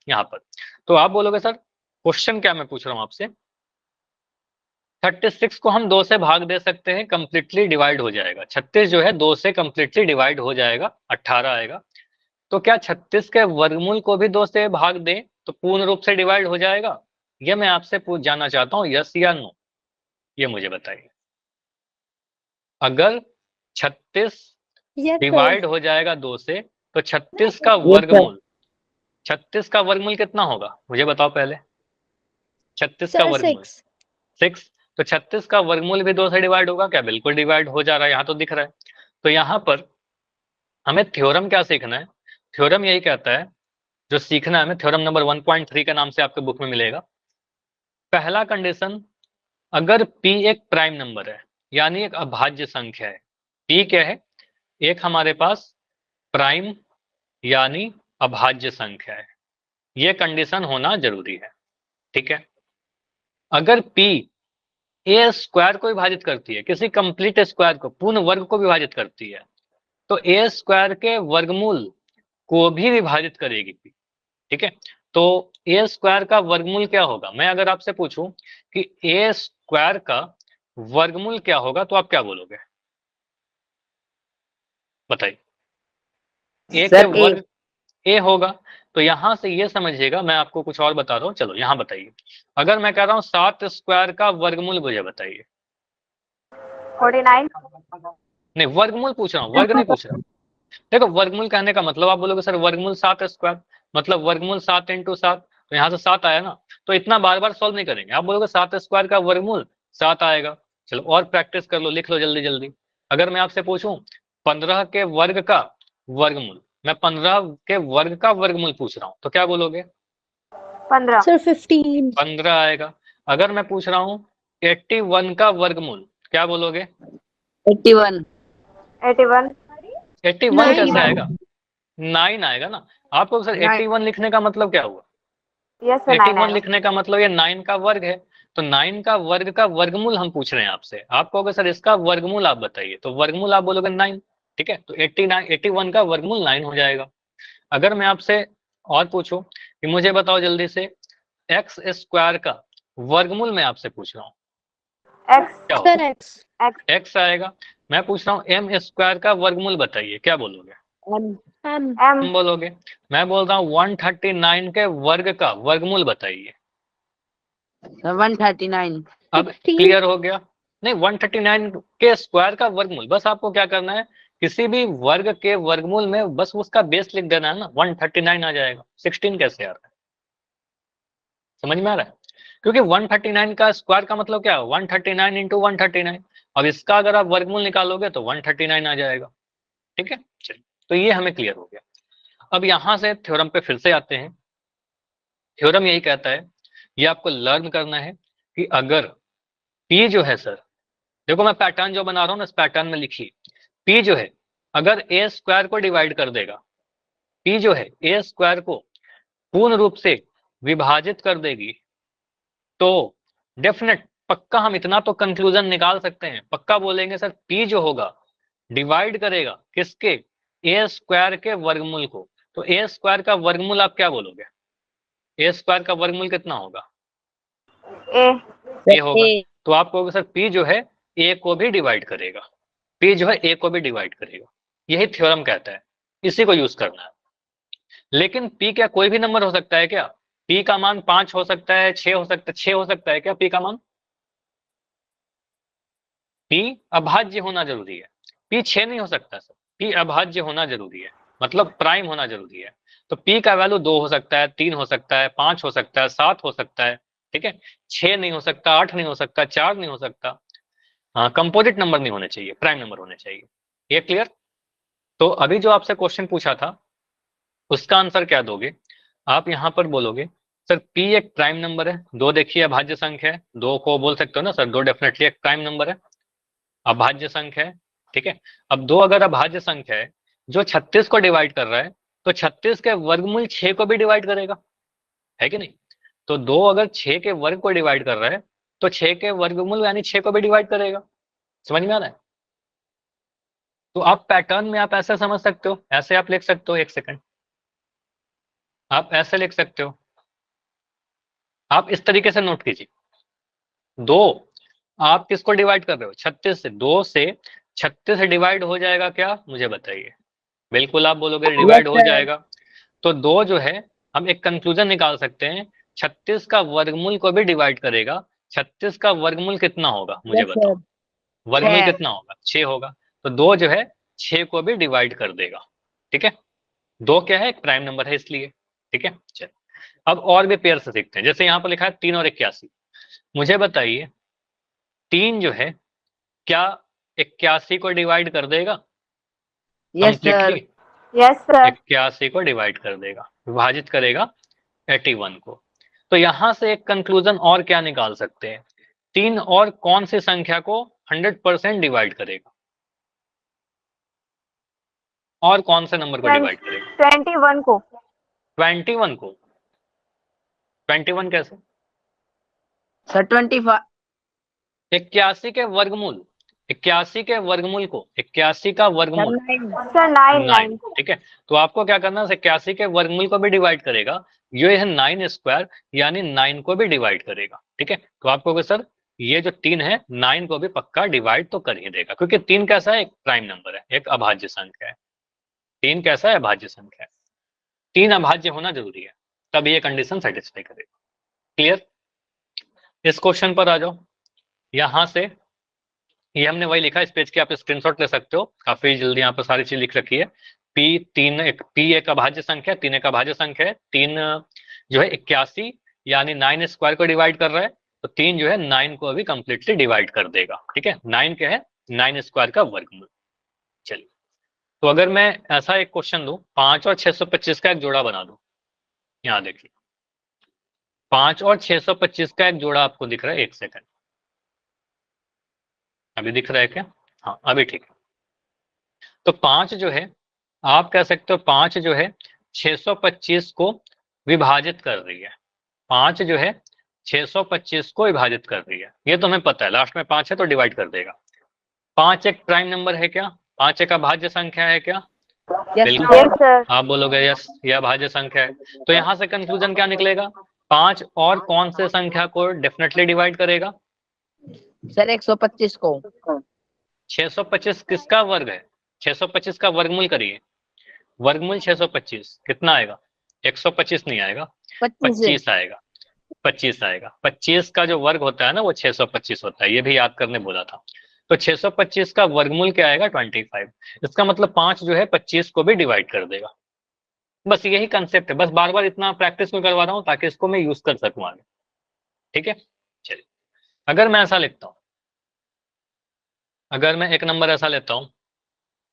यहाँ पर। तो आप बोलोगे सर क्वेश्चन क्या मैं पूछ रहा हूँ आपसे, 36 को हम 2 से भाग दे सकते हैं, कंप्लीटली डिवाइड हो जाएगा। 36 जो है 2 से कंप्लीटली डिवाइड हो जाएगा, 18 आएगा। तो क्या 36 के वर्गमूल को भी 2 से भाग दें तो पूर्ण रूप से डिवाइड हो जाएगा? ये मैं आपसे पूछ जानना चाहता हूँ, यस या नो, ये मुझे बताइए। अगर 36 यस सर। डिवाइड हो जाएगा 2 से, तो 36 का यस सर। वर्गमूल, 36 का वर्गमूल कितना होगा मुझे बताओ पहले। 36 का सर वर्गमूल 6। 6। तो 36 का वर्गमूल भी 2 से डिवाइड होगा क्या? बिल्कुल डिवाइड हो जा रहा है, यहाँ तो दिख रहा है। तो यहाँ पर हमें थ्योरम क्या सीखना है? थ्योरम यही कहता है, जो सीखना है हमें, थ्योरम नंबर 1.3 के नाम से आपके बुक में मिलेगा। पहला कंडीशन, अगर p एक प्राइम नंबर है, यानी एक अभाज्य संख्या है। p क्या है? एक हमारे पास प्राइम यानी अभाज्य संख्या है, ये कंडीशन होना जरूरी है। ठीक है, अगर p ए स्क्वायर को विभाजित करती है, किसी कंप्लीट स्क्वायर को, पूर्ण वर्ग को विभाजित करती है, तो ए स्क्वायर के वर्गमूल को भी विभाजित करेगी p। ठीक है, तो ए स्क्वायर का वर्गमूल क्या होगा? मैं अगर आपसे पूछूं कि ए स्क्वायर का वर्गमूल क्या होगा, तो आप क्या बोलोगे? बताइए। ए के सर ए। वर्ग ए होगा। तो यहां से ये समझिएगा, मैं आपको कुछ और बता रहा हूँ। चलो यहाँ बताइए, अगर मैं कह रहा हूँ 7 स्क्वायर का वर्गमूल मुझे बताइए। 49। नहीं, वर्गमूल पूछ रहा हूँ, वर्ग नहीं पूछ रहा। देखो, वर्गमूल कहने का मतलब आप बोलोगे सर वर्गमूल 7 स्क्वायर, मतलब वर्गमूल 7 इंटू 7, तो यहाँ से 7 आया ना। तो इतना बार बार सॉल्व नहीं करेंगे, आप बोलोगे 7 स्क्वायर का वर्गमूल 7 आएगा। चलो और प्रैक्टिस कर लो, लिख लो जल्दी जल्दी। अगर मैं आपसे पूछूं 15 के वर्ग का वर्गमूल, मैं 15 के वर्ग का वर्गमूल पूछ रहा हूँ, तो क्या बोलोगे? 15। सर 15। 15 आएगा। अगर मैं पूछ रहा हूँ 81 का वर्गमूल, क्या बोलोगे? 81। 81। 81 कैसे 9। आएगा? 9 आएगा ना। आपको सर 81 लिखने का मतलब क्या हुआ? यस सर 9 81 आएगा। लिखने का मतलब ये 9 का वर्ग है। तो 9 का वर्ग का वर्गमूल हम पूछ रहे हैं आपसे, आप कहोगे सर इसका वर्गमूल आप बताइए, तो वर्गमूल आप बोलोगे 9। ठीक है, तो 89 81 का वर्गमूल 9 हो जाएगा। अगर मैं आपसे और पूछूं कि मुझे बताओ जल्दी से, एक्स स्क्वायर का वर्गमूल मैं आपसे पूछ रहा हूँ, एक्स। क्या सर होगा? एक्स। एक्स। एक्स आएगा। मैं पूछ रहा हूँ एम स्क्वायर का वर्गमूल बताइए, क्या बोलोगे? एम। एम। एम। हम बोलोगे। मैं बोल रहा हूँ 139 के वर्ग का वर्गमूल बताइए। 139। अब 16। क्लियर हो गया? नहीं, 139 के स्क्वायर का वर्गमूल, बस आपको क्या करना है, किसी भी वर्ग के वर्गमूल में बस उसका बेस लिख देना है ना, 139 आ जाएगा। 16 कैसे आ रहा है? समझ में आ रहा है? क्योंकि 139 का स्क्वायर का मतलब क्या है? 139 इंटू 139। अब इसका अगर आप वर्गमूल निकालोगे तो 139 आ जाएगा। ठीक है, चलिए, तो ये हमें क्लियर हो गया। अब यहां से थ्योरम पे फिर से आते हैं। थ्योरम यही कहता है, ये आपको लर्न करना है कि अगर P जो है सर, देखो मैं पैटर्न जो बना रहा हूँ ना, इस पैटर्न में लिखिए। P जो है अगर ए स्क्वायर को डिवाइड कर देगा, P जो है ए स्क्वायर को पूर्ण रूप से विभाजित कर देगी, तो डेफिनेट पक्का हम इतना तो कंक्लूजन निकाल सकते हैं, पक्का बोलेंगे सर P जो होगा डिवाइड करेगा किसके? ए स्क्वायर के वर्गमूल को। तो ए स्क्वायर का वर्गमूल आप क्या बोलोगे? ए स्क्वायर का वर्गमूल कितना होगा? ए। ए होगा। तो आप कहोगे सर P जो है ए को भी डिवाइड करेगा, P जो है ए को भी डिवाइड करेगा। यही थ्योरम कहता है, इसी को यूज करना है। लेकिन P क्या कोई भी नंबर हो सकता है क्या? P का मान 5 हो सकता है, 6 हो सकता है, 6 हो सकता है क्या P का मान? P अभाज्य होना जरूरी है। P 6 नहीं हो सकता सर, P अभाज्य होना जरूरी है, मतलब प्राइम होना जरूरी है। तो P का वैल्यू 2 हो सकता है, 3 हो सकता है, 5 हो सकता है, 7 हो सकता है। ठीक है, 6 नहीं हो सकता, 8 नहीं हो सकता, 4 नहीं हो सकता। हाँ, कंपोजिट नंबर नहीं होने चाहिए, प्राइम नंबर होने चाहिए। ये क्लियर? तो अभी जो आपसे क्वेश्चन पूछा था उसका आंसर क्या दोगे? आप यहाँ पर बोलोगे सर P एक प्राइम नंबर है, 2 देखिए अभाज्य संख्या है, 2 को बोल सकते हो ना सर, 2 डेफिनेटली एक प्राइम नंबर है, अभाज्य संख्या है। ठीक है, अब 2 अगर अभाज्य संख्या है जो 36 को डिवाइड कर रहा है, तो 36 के वर्गमूल 6 को भी डिवाइड करेगा, है कि नहीं? तो 2 अगर 6 के वर्ग को डिवाइड कर रहा है, तो 6 के वर्गमूल यानी 6 को भी डिवाइड करेगा। समझ में आ रहा है? तो आप पैटर्न में आप ऐसे समझ सकते हो, ऐसे आप लिख सकते हो, एक सेकंड। आप ऐसे लिख सकते हो, आप इस तरीके से नोट कीजिए। 2 आप किसको डिवाइड कर रहे हो? 36 से। 2 से 36 डिवाइड हो जाएगा क्या, मुझे बताइए। बिल्कुल आप बोलोगे डिवाइड हो जाएगा। तो 2 जो है, हम एक कंक्लूजन निकाल सकते हैं, 36 का वर्गमूल को भी डिवाइड करेगा। 36 का वर्गमूल कितना होगा, मुझे बताओ। वर्गमूल कितना होगा? 6 होगा। तो 2 जो है 6 को भी डिवाइड कर देगा। ठीक है, 2 क्या है, एक प्राइम नंबर है इसलिए। ठीक है, चल अब और भी पेयर से सीखते हैं। जैसे यहाँ पर लिखा है 3 और 81। मुझे बताइए 3 जो है क्या 81 को डिवाइड कर देगा? Yes sir. Yes sir. 81 को डिवाइड कर देगा, विभाजित करेगा 81 को। तो यहां से एक कंक्लूजन और क्या निकाल सकते हैं? 3 और कौन सी संख्या को 100% डिवाइड करेगा? और कौन से नंबर को डिवाइड करेगा? 21 को। 21 को? 21 कैसे? सर 25। 81 के वर्गमूल, 81 के वर्गमूल को, 81 का वर्गमूल सर 9। ठीक है, तो आपको क्या करना है, 81 के वर्गमूल को भी डिवाइड करेगा। ये है 9 स्क्वायर, यानी 9 को भी डिवाइड करेगा। ठीक है, तो आपको सर ये जो 3 है 9 को भी पक्का डिवाइड तो कर ही देगा, क्योंकि 3 कैसा है, एक प्राइम नंबर है, एक अभाज्य संख्या है। 3 कैसा है, अभाज्य संख्या है। 3 अभाज्य होना जरूरी है, तब ये कंडीशन सेटिस्फाई करेगा। क्लियर? इस क्वेश्चन पर आ जाओ। यहां से ये हमने वही लिखा, इस पेज की आप स्क्रीनशॉट ले सकते हो, काफी जल्दी यहाँ पर सारी चीज लिख रखी है। पी एक अभाज्य संख्या, 3 एक अभाज्य संख्या है। 3 जो है 81 यानी 9 स्क्वायर को डिवाइड कर रहा है, तो 3 जो है 9 को भी कंप्लीटली डिवाइड कर देगा। ठीक है, 9 क्या है, 9 स्क्वायर का वर्गमूल। चलिए, तो अगर मैं ऐसा एक क्वेश्चन दूं, 5 और 625 का एक जोड़ा बना दूं। यहाँ देखिए 5 और 625 का एक जोड़ा आपको दिख रहा है, एक सेकंड, अभी दिख रहा है क्या? हाँ अभी ठीक है। तो 5 जो है, आप कह सकते हो 5 जो है 625 को विभाजित कर रही है। 5 जो है 625 को विभाजित कर रही है, ये तो हमें पता है, लास्ट में 5 है तो डिवाइड कर देगा। 5 एक प्राइम नंबर है क्या? 5 एक अभाज्य संख्या है क्या? बिल्कुल, यस सर। आप बोलोगे यस, यह अभाज्य संख्या है। तो यहाँ से कंक्लूजन क्या निकलेगा? 5 और कौन से संख्या को डेफिनेटली डिवाइड करेगा? सर 125 को। 625 किसका वर्ग है? 625 का वर्गमूल करिए। वर्गमूल 625 कितना आएगा? 125 नहीं आएगा, 25 आएगा। 25 आएगा। 25 का जो वर्ग होता है ना, वो 625 होता है, ये भी याद करने बोला था। तो 625 का वर्गमूल क्या आएगा? 25। इसका मतलब 5 जो है 25 को भी डिवाइड कर देगा। बस यही कंसेप्ट है, बस बार बार इतना प्रैक्टिस में करवा रहा हूँ ताकि इसको मैं यूज कर सकूं आगे। ठीक है, चलिए अगर मैं ऐसा लिखता हूँ, अगर मैं एक नंबर ऐसा लेता हूँ,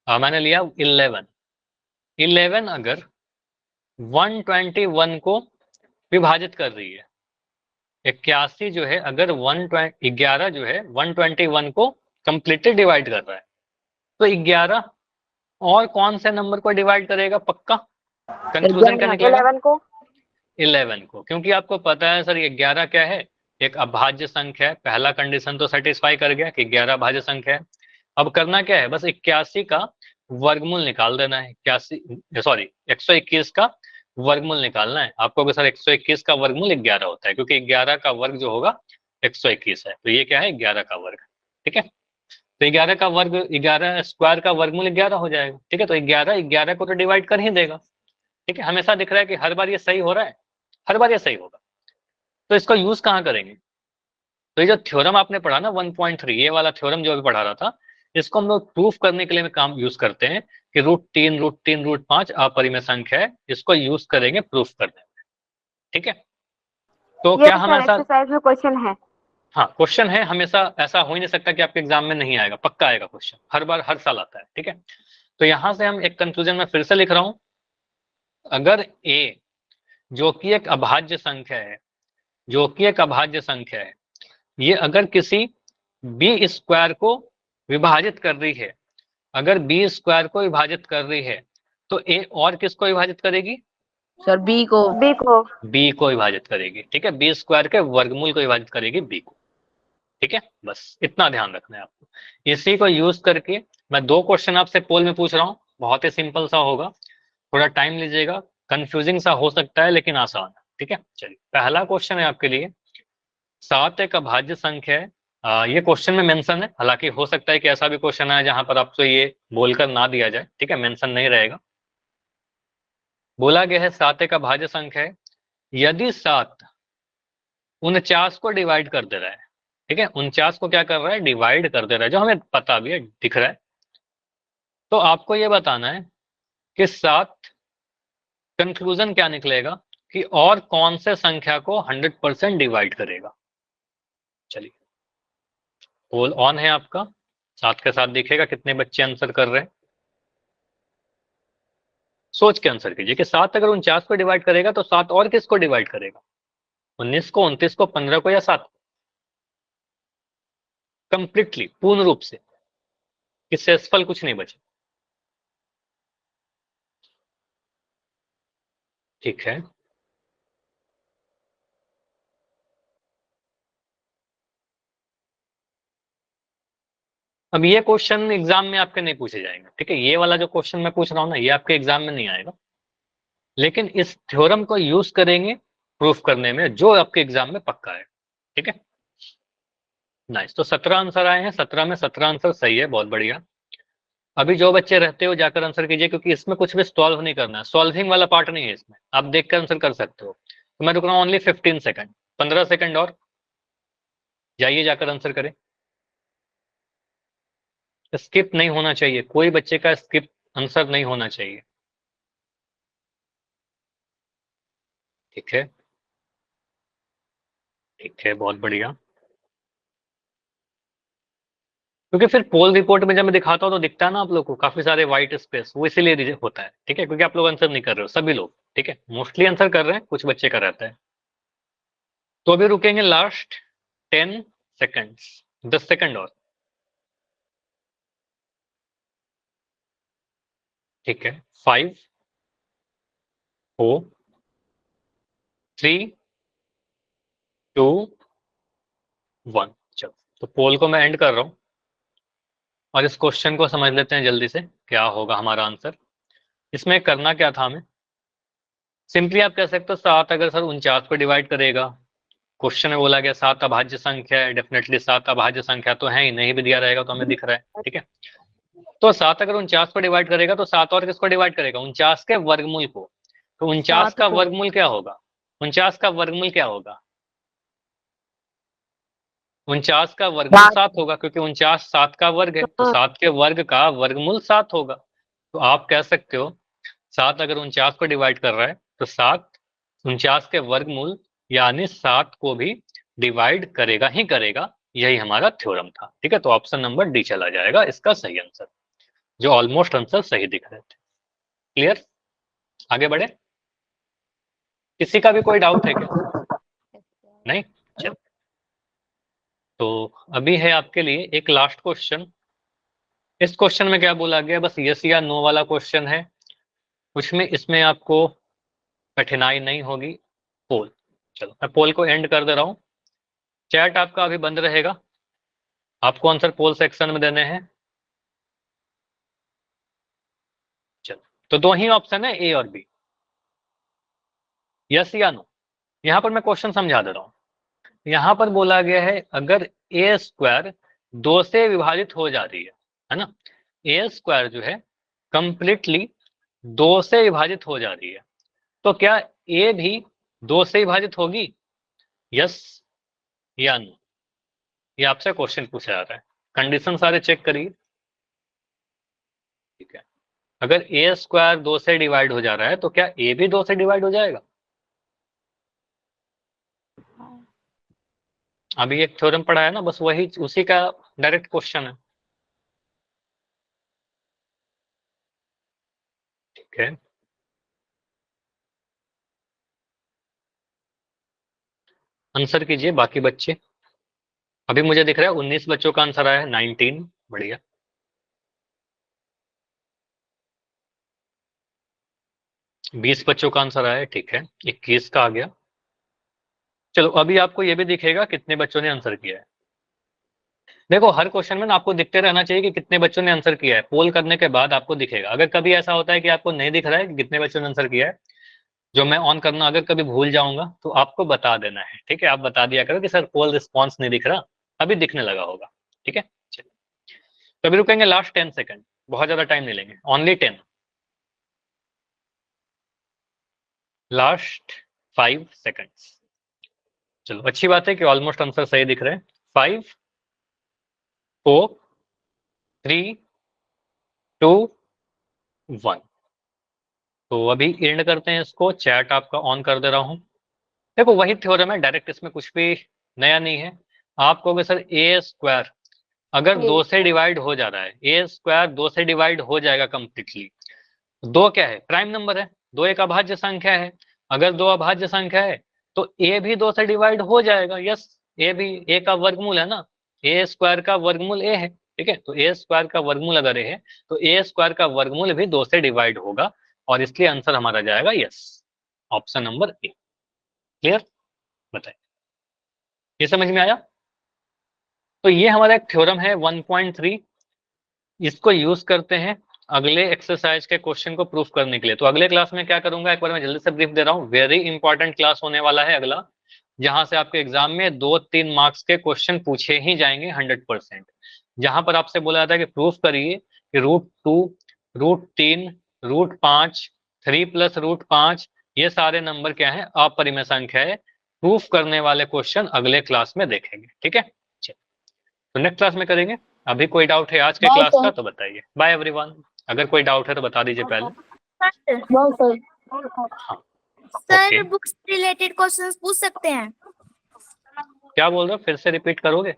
मैंने लिया 11। 11 अगर 121 को विभाजित कर रही है, 81 जो है अगर 11 जो है 121 को कंप्लीटली डिवाइड कर रहा है, तो 11 और कौन से नंबर को डिवाइड करेगा पक्का? कंक्लूजन क्या निकलेगा? 11 को। 11 को, क्योंकि आपको पता है सर ये 11 क्या है, एक अभाज्य संख्या है। पहला कंडीशन तो सेटिस्फाई कर गया कि 11 अभाज्य संख्या है। अब करना क्या है, बस 81 का वर्गमूल निकाल देना है। 81 सॉरी 121 का वर्गमूल निकालना है आपको कि सर 121 का वर्गमूल 11 होता है, क्योंकि 11 का वर्ग जो होगा 121 है, तो ये क्या है, 11 का वर्ग। ठीक है, तो 11 का वर्ग, 11 स्क्वायर का वर्गमूल 11 हो जाएगा। ठीक है, तो 11 को तो डिवाइड कर ही देगा। ठीक है, हमेशा दिख रहा है कि हर बार ये सही हो रहा है, हर बार ये सही होगा। तो इसको यूज कहाँ करेंगे? तो ये जो थ्योरम आपने पढ़ा ना 1.3, ये वाला थ्योरम जो अभी पढ़ा रहा था, इसको हम लोग प्रूफ करने के लिए में काम यूज करते हैं कि √3 √5 अपरिमेय संख्या है, इसको यूज करेंगे प्रूफ करने में। ठीक है, तो क्या हम ऐसा, एक्सरसाइज में क्वेश्चन है। हाँ क्वेश्चन है, हमेशा ऐसा हो ही नहीं सकता कि आपके एग्जाम में नहीं आएगा, पक्का आएगा क्वेश्चन, हर बार हर साल आता है। ठीक है, तो यहां से हम एक कंक्लूजन में फिर से लिख रहा हूं, अगर a जो कि एक अभाज्य संख्या है, जो कि एक अभाज्य संख्या है, ये अगर किसी बी स्क्वायर को विभाजित कर रही है, अगर बी स्क्वायर को विभाजित कर रही है, तो ए और किसको विभाजित करेगी? सर बी को। बी को विभाजित करेगी। ठीक है, बी स्क्वायर के वर्गमूल को विभाजित करेगी बी को। ठीक है, बस इतना ध्यान रखना है आपको। इसी को यूज करके मैं 2 क्वेश्चन आपसे पोल में पूछ रहा हूँ, बहुत ही सिंपल सा होगा, थोड़ा टाइम लीजिएगा, कंफ्यूजिंग सा हो सकता है लेकिन आसान है। ठीक है, चलिए पहला क्वेश्चन है आपके लिए। 7 एक अभाज्य संख्या है। ये क्वेश्चन में मेंशन है, हालांकि हो सकता है कि ऐसा भी क्वेश्चन है जहां पर आपको ये बोलकर ना दिया जाए। ठीक है, मेंशन नहीं रहेगा। बोला गया है 7 एक अभाज्य संख्या है यदि 7 49 को डिवाइड कर दे रहा है। ठीक है, 49 को क्या कर रहा है, डिवाइड कर दे रहा है, जो हमें पता भी है, दिख रहा है। तो आपको ये बताना है कि 7 कंक्लूजन क्या निकलेगा कि और कौन से संख्या को 100% डिवाइड करेगा। चलिए पोल ऑन है आपका, 7 के साथ दिखेगा कितने बच्चे आंसर कर रहे हैं। सोच के आंसर कीजिए कि 7 अगर 49 को डिवाइड करेगा तो 7 और किसको डिवाइड करेगा, 19 को, 29 को, 15 को या 7 को? कंप्लीटली, पूर्ण रूप से, कि शेषफल कुछ नहीं बचे। ठीक है, अब ये क्वेश्चन एग्जाम में आपके नहीं पूछे जाएंगे। ठीक है, ये वाला जो क्वेश्चन मैं पूछ रहा हूं ना, ये आपके एग्जाम में नहीं आएगा, लेकिन इस थ्योरम को यूज करेंगे प्रूफ करने में, जो आपके एग्जाम में पक्का है। ठीक है, नाइस। तो 17 आंसर आए हैं, 17 में 17 आंसर सही है, बहुत बढ़िया। अभी जो बच्चे रहते हो जाकर आंसर कीजिए, क्योंकि इसमें कुछ भी सॉल्व नहीं करना है, सॉल्विंग वाला पार्ट नहीं है इसमें, आप देख कर आंसर कर सकते हो। तो मैं रुक रहा हूँ ओनली 15 सेकंड, 15 सेकंड और, जाइए जाकर आंसर करें। स्किप नहीं होना चाहिए, कोई बच्चे का स्किप आंसर नहीं होना चाहिए। ठीक है, ठीक है, बहुत बढ़िया। क्योंकि फिर पोल रिपोर्ट में जब मैं दिखाता हूँ तो दिखता है ना आप लोग को काफी सारे व्हाइट स्पेस, वो इसीलिए होता है। ठीक है, क्योंकि आप लोग आंसर नहीं कर रहे हो सभी लोग। ठीक है, मोस्टली आंसर कर रहे हैं, कुछ बच्चे का रहता है। तो अभी रुकेंगे लास्ट 10 सेकंड्स, 10 सेकंड और। ठीक है, 5 4 3 2 1। चलो, तो पोल को मैं एंड कर रहा हूँ और इस क्वेश्चन को समझ लेते हैं जल्दी से, क्या होगा हमारा आंसर। इसमें करना क्या था हमें, सिंपली आप कह सकते हो 7 अगर सर 49 को डिवाइड करेगा, क्वेश्चन में बोला गया 7 अभाज्य संख्या है, डेफिनेटली 7 अभाज्य संख्या तो है ही, नहीं भी दिया रहेगा तो हमें दिख रहा है। ठीक है, तो 7 अगर 49 को डिवाइड करेगा तो 7 और किसको डिवाइड करेगा, 49 के वर्गमूल को। तो 49 का वर्गमूल क्या होगा, 49 का वर्गमूल क्या होगा, 49 का वर्गमूल 7 होगा, क्योंकि 49 7 का वर्ग है, तो 7 के वर्ग का वर्गमूल 7 होगा। तो आप कह सकते हो 7 अगर 49 को डिवाइड कर रहा है तो 7 49 के वर्गमूल यानी 7 को भी डिवाइड करेगा ही करेगा। यही हमारा थ्योरम था। ठीक है, तो ऑप्शन नंबर डी चला जाएगा इसका सही आंसर, जो ऑलमोस्ट आंसर सही दिख रहे थे। क्लियर, आगे बढ़े, किसी का भी कोई डाउट है क्या? नहीं, चल। तो अभी है आपके लिए एक लास्ट क्वेश्चन। इस क्वेश्चन में क्या बोला गया, बस यस या नो वाला क्वेश्चन है, कुछ में इसमें आपको कठिनाई नहीं होगी। पोल, चलो मैं पोल को एंड कर दे रहा हूं, चैट आपका अभी बंद रहेगा, आपको आंसर पोल सेक्शन में देने हैं। चलो, तो दो ही ऑप्शन है, ए और बी, यस या नो। यहां पर मैं क्वेश्चन समझा दे रहा हूं। यहां पर बोला गया है अगर ए स्क्वायर 2 से विभाजित हो जा रही है ना, ए स्क्वायर जो है कंप्लीटली 2 से विभाजित हो जा रही है, तो क्या ए भी 2 से विभाजित होगी, यस या नो? ये आपसे क्वेश्चन पूछा जा रहा है, कंडीशन सारे चेक करिए। ठीक है, अगर ए स्क्वायर 2 से डिवाइड हो जा रहा है तो क्या ए भी 2 से डिवाइड हो जाएगा? अभी एक थ्योरम पढ़ा है ना, बस वही उसी का डायरेक्ट क्वेश्चन है। ठीक है, आंसर कीजिए बाकी बच्चे। अभी मुझे दिख रहा है 19 बच्चों का आंसर आया है, 19, बढ़िया। 20 बच्चों का आंसर आया है, ठीक है, 21 का आ गया। चलो, अभी आपको ये भी दिखेगा कितने बच्चों ने आंसर किया है। देखो, हर क्वेश्चन में ना आपको दिखते रहना चाहिए कि कितने बच्चों ने आंसर किया है, पोल करने के बाद आपको दिखेगा। अगर कभी ऐसा होता है कि आपको नहीं दिख रहा है कि कितने बच्चों ने आंसर किया है, जो मैं ऑन करना अगर कभी भूल जाऊंगा तो आपको बता देना है, ठीक है? आप बता दिया करो कि सर कॉल रिस्पॉन्स नहीं दिख रहा, अभी दिखने लगा होगा, ठीक है? चलिए, तो अभी रुकेंगे लास्ट 10 सेकंड, बहुत ज्यादा टाइम नहीं लेंगे, ओनली 10, लास्ट 5 सेकंड्स। चलो, अच्छी बात है कि ऑलमोस्ट आंसर सही दिख रहे हैं। 5 4 3 2 1। तो अभी एंड करते हैं इसको, चैट आपका ऑन कर दे रहा हूं। देखो वही थ्योरम है, डायरेक्ट इसमें कुछ भी नया नहीं है। आप कहोगे सर ए स्क्वायर अगर 2 से डिवाइड हो जा रहा है, ए स्क्वायर 2 से डिवाइड हो जाएगा कंप्लीटली। 2 क्या है? प्राइम नंबर है, 2 एक अभाज्य संख्या है। अगर 2 अभाज्य संख्या है तो ए भी 2 से डिवाइड हो जाएगा। यस, ए भी ए का वर्गमूल है ना, ए स्क्वायर का वर्गमूल ए है, ठीक है? तो ए स्क्वायर का वर्गमूल अगर ए है तो ए स्क्वायर का वर्गमूल भी 2 से डिवाइड होगा, और इसलिए आंसर हमारा जाएगा yes, option number A. Clear? बताइए, ये समझ में आया? तो ये हमारा एक थ्योरम है 1.3, इसको यूज करते हैं अगले एक्सरसाइज के क्वेश्चन को प्रूफ करने के लिए। तो अगले क्लास में क्या करूंगा, एक बार मैं जल्दी से ब्रीफ दे रहा हूँ। वेरी इंपॉर्टेंट क्लास होने वाला है अगला, जहां से आपके एग्जाम में 2-3 मार्क्स के क्वेश्चन पूछे ही जाएंगे 100%। जहां पर आपसे बोला जाता है कि प्रूफ करिए कि √2, √3, √5, 3 + √5 ये सारे नंबर क्या है? अपरिमेय संख्या है। प्रूफ करने वाले क्वेश्चन अगले क्लास में देखेंगे, ठीक है? तो नेक्स्ट क्लास में करेंगे। अभी कोई डाउट है आज के क्लास का तो बताइए। Bye everyone. अगर कोई डाउट है तो बता दीजिए पहले। हाँ, सर बुक्स रिलेटेड क्वेश्चंस पूछ सकते हैं? क्या बोल रहे हो, फिर से रिपीट करोगे?